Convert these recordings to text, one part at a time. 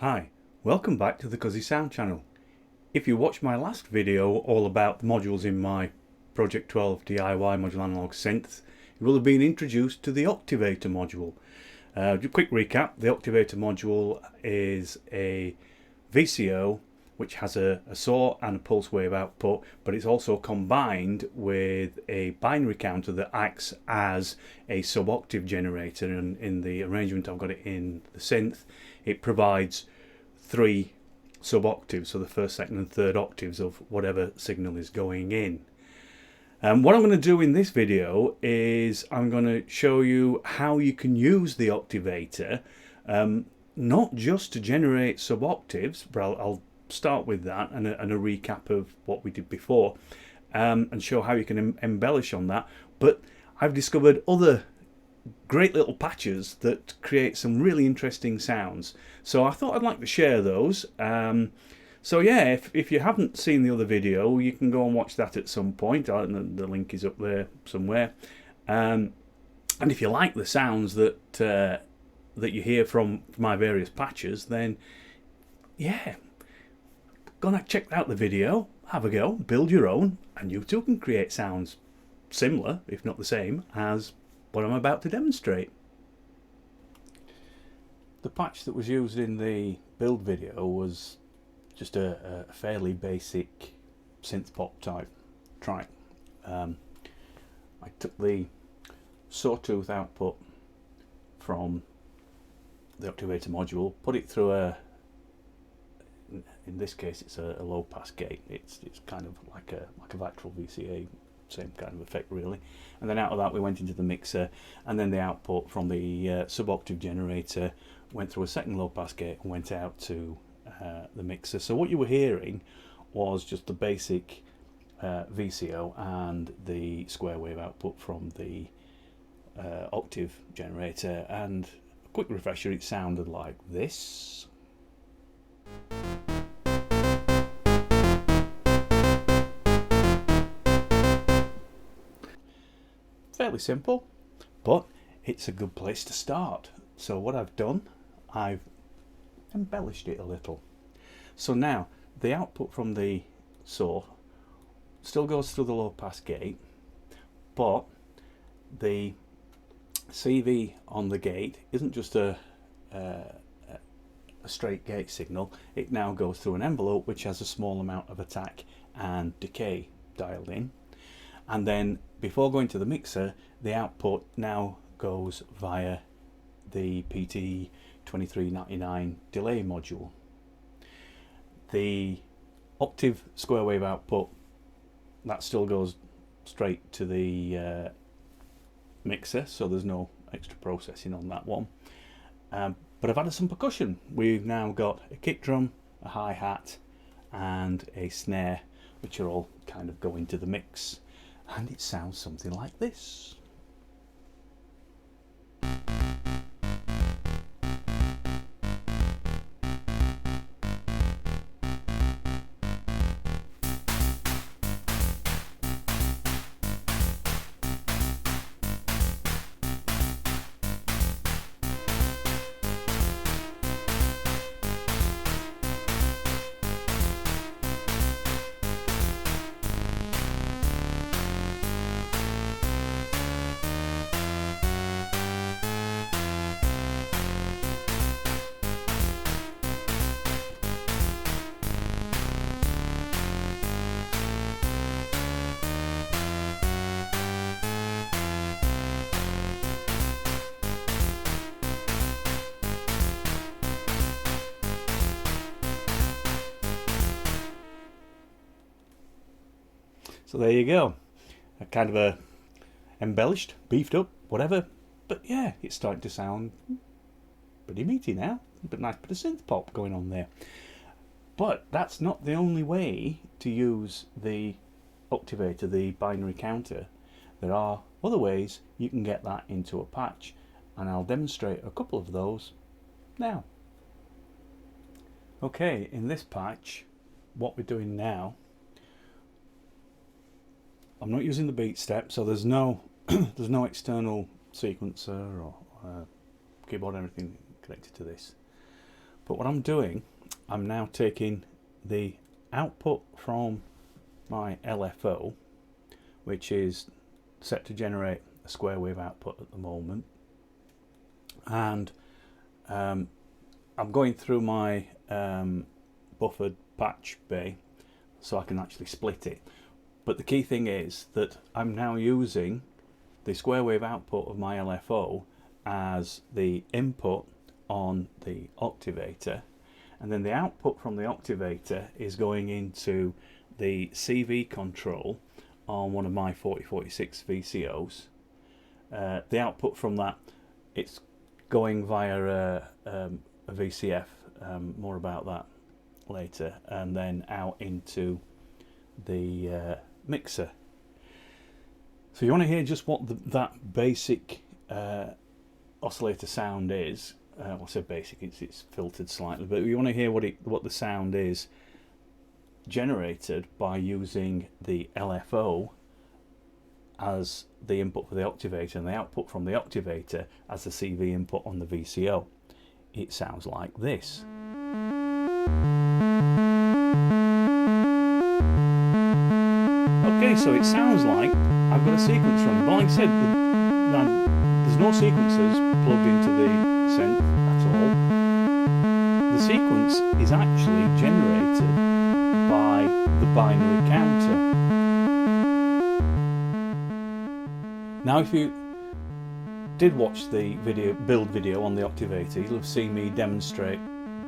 Hi, welcome back to the Cuzzy Sound channel. If you watched my last video all about the modules in my Project XII DIY modular analog synth, you will have been introduced to the Octivator module. Just a quick recap, the Octivator module is a VCO which has a saw and a pulse wave output, but it's also combined with a binary counter that acts as a sub-octave generator, and in the arrangement I've got it in the synth, it provides 3 sub-octaves, so the first, second and third octaves of whatever signal is going in. What I'm going to do in this video is I'm going to show you how you can use the Octivator, not just to generate sub-octaves, but I'll start with that and a recap of what we did before, and show how you can embellish on that. But I've discovered other great little patches that create some really interesting sounds, so I thought I'd like to share those. So yeah, if you haven't seen the other video, you can go and watch that at some point. The link is up there somewhere. And if you like the sounds that that you hear from my various patches, then yeah, gonna check out the video, have a go, build your own, and you too can create sounds similar, if not the same, as what I'm about to demonstrate. The patch that was used in the build video was just a fairly basic synth pop type track. I took the sawtooth output from the Activator module, put it through in this case it's a low pass gate. It's kind of like a Victral VCA, same kind of effect really. And then out of that we went into the mixer, and then the output from the sub-octave generator went through a second low pass gate and went out to the mixer. So what you were hearing was just the basic VCO and the square wave output from the octave generator, and a quick refresher, it sounded like this. Fairly simple, but it's a good place to start. So what I've done, I've embellished it a little. So now the output from the saw still goes through the low pass gate, but the CV on the gate isn't just a straight gate signal. It now goes through an envelope which has a small amount of attack and decay dialed in, and then before going to the mixer, the output now goes via the PT2399 delay module. The octave square wave output, that still goes straight to the mixer, so there's no extra processing on that one. But I've added some percussion. We've now got a kick drum, a hi-hat and a snare, which are all kind of go into the mix, and it sounds something like this. So there you go, a kind of a embellished, beefed up, whatever, but yeah, it's starting to sound pretty meaty now, but nice bit of synth pop going on there. But that's not the only way to use the Octivator, the binary counter. There are other ways you can get that into a patch, and I'll demonstrate a couple of those now. Okay, in this patch, what we're doing now, I'm not using the beat step, so there's no there's no external sequencer or keyboard or anything connected to this. But what I'm doing, I'm now taking the output from my LFO, which is set to generate a square wave output at the moment, and I'm going through my buffered patch bay so I can actually split it. But the key thing is that I'm now using the square wave output of my LFO as the input on the Octivator, and then the output from the Octivator is going into the CV control on one of my 4046 VCOs. The output from that, it's going via a VCF, more about that later, and then out into the mixer. So you want to hear just what that basic oscillator sound is. I say basic, it's filtered slightly, but you want to hear what the sound is generated by using the LFO as the input for the Octivator and the output from the Octivator as the CV input on the VCO. It sounds like this. Okay, so it sounds like I've got a sequence running, but like I said, there's no sequencers plugged into the synth at all. The sequence is actually generated by the binary counter. Now, if you did watch the build video on the Octivator, you'll have seen me demonstrate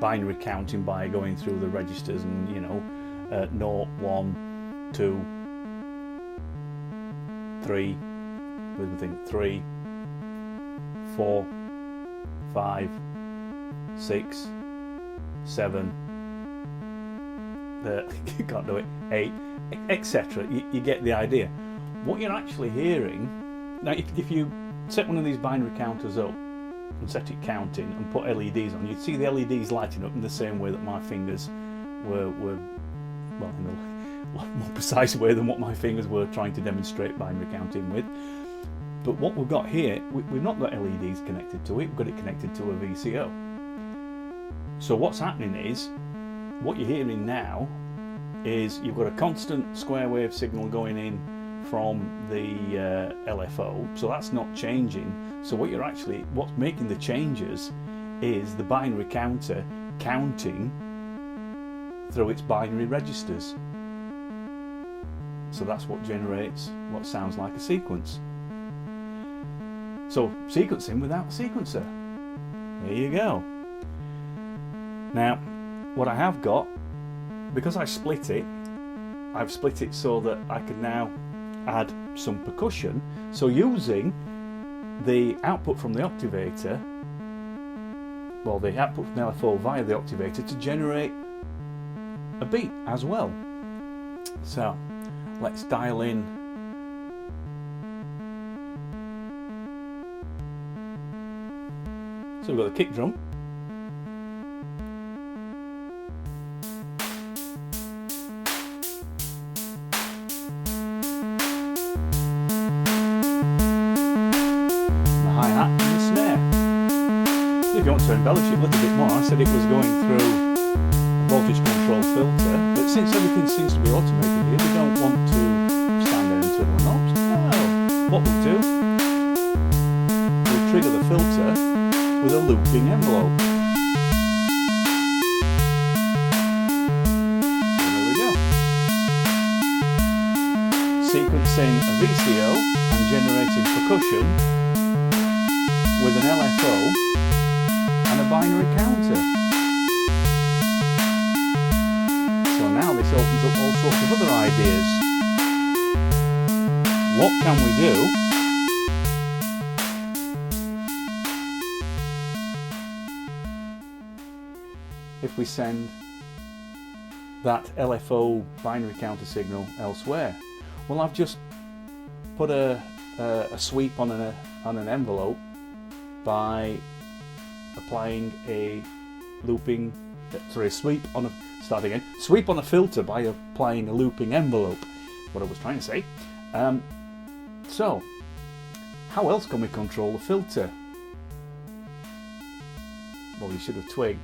binary counting by going through the registers and, 0, 1, 2, 3, 3, 4, 5, 6, 7, can't do it, 8, etc. You get the idea. What you're actually hearing, now if you set one of these binary counters up and set it counting and put LEDs on, you'd see the LEDs lighting up in the same way that my fingers were well, in a more precise way than what my fingers were trying to demonstrate binary counting with. But what we've got here, we've not got LEDs connected to it, we've got it connected to a VCO. So what's happening is, what you're hearing now is you've got a constant square wave signal going in from the LFO, so that's not changing. So what's making the changes is the binary counter counting through its binary registers. So that's what generates what sounds like a sequence. So sequencing without a sequencer. There you go. Now, what I have got, because I split it, I've split it so that I can now add some percussion. So using the output from the Octivator, well, the output from the LFO via the Octivator to generate a beat as well. So let's dial in so we've got the kick drum, the hi-hat and the snare. If you want to embellish it a little bit more, I said it was going through a voltage control filter, but since everything seems to be automated here, we don't want to stand there and twiddle knobs. No. What we'll do, we'll trigger the filter with a looping envelope. So there we go. Sequencing a VCO and generating percussion with an LFO and a binary counter. So now this opens up all sorts of other ideas. What can we do if we send that LFO binary counter signal elsewhere? Well, I've just put a sweep on an envelope by applying a sweep on a filter by applying a looping envelope. What I was trying to say. So, how else can we control the filter? Well, you should have twigged.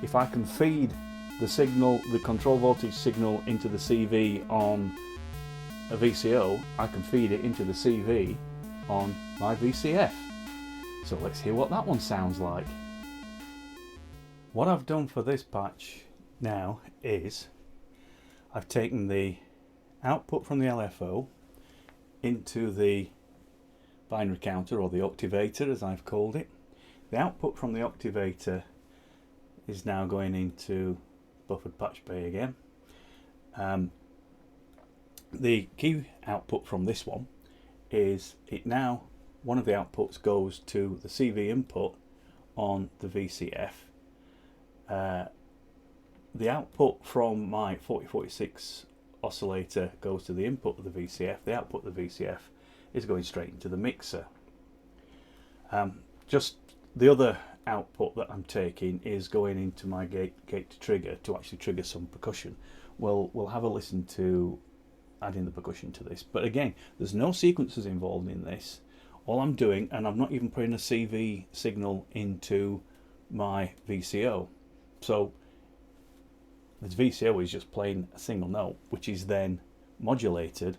if I can feed the signal, the control voltage signal, into the CV on a VCO, I can feed it into the CV on my VCF. So let's hear what that one sounds like. What I've done for this patch now is I've taken the output from the LFO into the binary counter, or the Octivator as I've called it. The output from the Octivator is now going into buffered patch bay again. The key output from this one is one of the outputs goes to the CV input on the VCF. The output from my 4046 oscillator goes to the input of the VCF. The output of the VCF is going straight into the mixer. Just the other output that I'm taking is going into my gate to trigger to actually trigger some percussion. We'll have a listen to adding the percussion to this, but again, there's no sequencers involved in this. All I'm doing, and I'm not even putting a CV signal into my VCO, so this VCO is just playing a single note, which is then modulated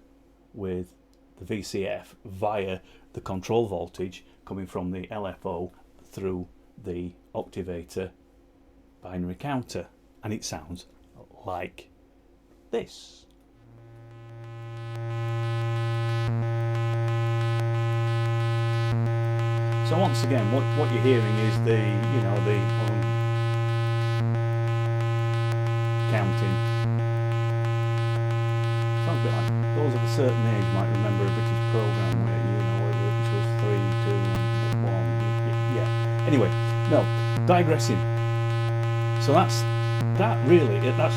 with the VCF via the control voltage coming from the LFO through the Octivator binary counter, and it sounds like this. So once again, what you're hearing is the counting. Sounds a bit like those of a certain age might remember a British program where which was 3, 2, 1. Yeah. Anyway, no, digressing. So that's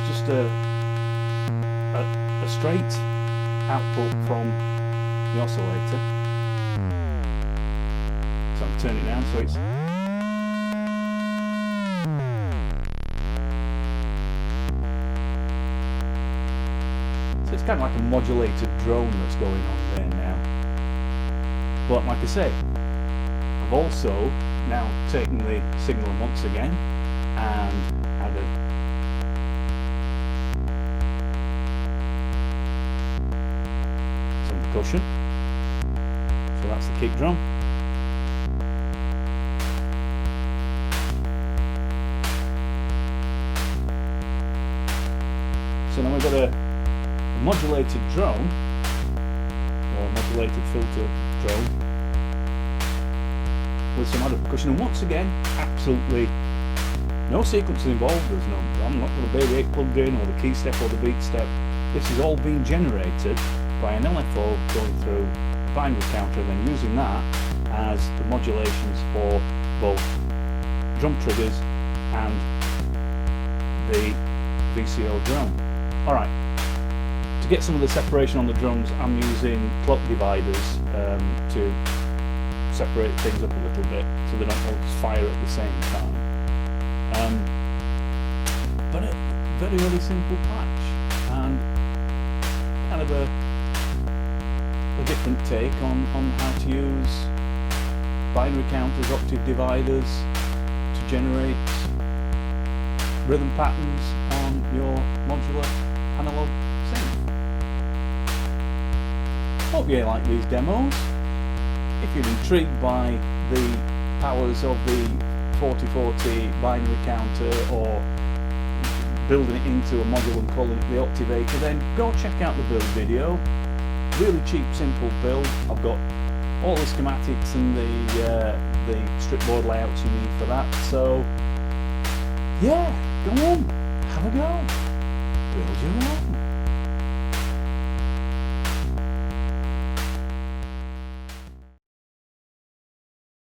just a straight output from the oscillator. So I'm turning it down so it's kind of like a modulated drone that's going on there now. But like I say, I've also now taken the signal once again and added some percussion. So that's the kick drum. So now we've got a modulated drone, or modulated filter drone, with some added percussion, and once again, absolutely no sequences involved. I'm not got the Baby 8 plugged in, or the key step, or the beat step. This is all being generated by an LFO going through a binary counter, and then using that as the modulations for both drum triggers and the VCO drum. Alright, to get some of the separation on the drums, I'm using clock dividers to separate things up a little bit so they don't all fire at the same time. But a very, very simple patch, and kind of a different take on how to use binary counters, octave dividers to generate rhythm patterns on your modular analog synth. Hope you like these demos. If you're intrigued by the powers of the 4040 binary counter, or building it into a module and calling it the Octivator, then go check out the build video. Really cheap, simple build. I've got all the schematics and the strip board layouts you need for that. So yeah, go on, have a go, build your own.